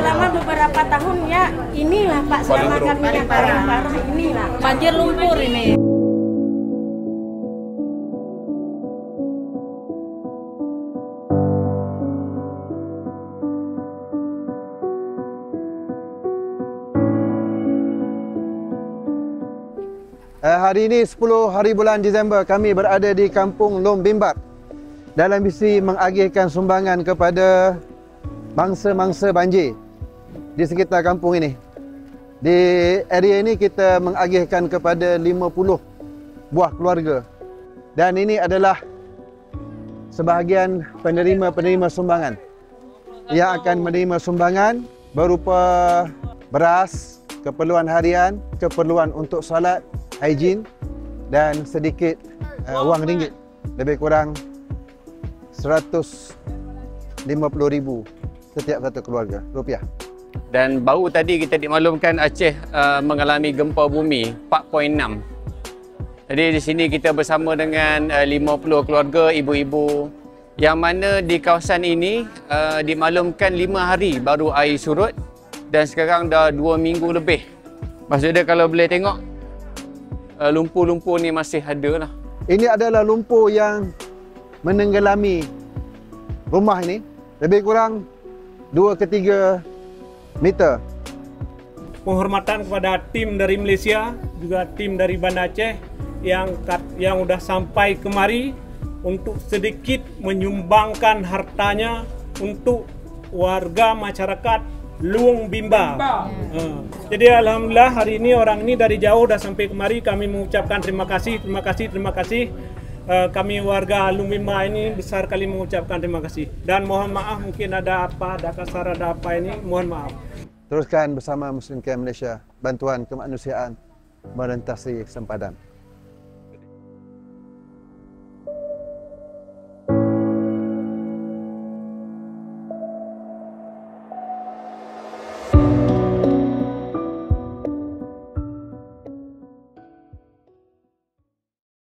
selama beberapa tahun ya inilah Pak, selama kami yang paling parah inilah. Banjir lumpur ini. Hari ini 10 hari bulan Disember kami berada di Kampung Lom Bimbat dalam misi mengagihkan sumbangan kepada mangsa-mangsa banjir di sekitar kampung ini. Di area ini kita mengagihkan kepada 50 buah keluarga dan ini adalah sebahagian penerima-penerima sumbangan yang akan menerima sumbangan berupa beras, keperluan harian, keperluan untuk solat, higien dan sedikit wang ringgit, lebih kurang 150,000 setiap satu keluarga rupiah. Dan baru tadi kita dimaklumkan Aceh mengalami gempa bumi 4.6. Jadi di sini kita bersama dengan 50 keluarga ibu-ibu yang mana di kawasan ini dimaklumkan 5 hari baru air surut dan sekarang dah 2 minggu lebih. Maksudnya kalau boleh tengok lumpur-lumpur ni masih ada lah. Ini adalah lumpur yang menenggelami rumah ini lebih kurang 2 ke 3 meter. Penghormatan kepada tim dari Malaysia, juga tim dari Banda Aceh yang sudah sampai kemari untuk sedikit menyumbangkan hartanya untuk warga masyarakat Luang Bimba. Jadi alhamdulillah hari ini orang ini dari jauh dah sampai kemari, kami mengucapkan terima kasih. Kami warga Luang Bimba ini besar kali mengucapkan terima kasih. Dan mohon maaf mungkin ada kasar ada apa ini, mohon maaf. Teruskan bersama Muslim Camp Malaysia, bantuan kemanusiaan merentasi sempadan.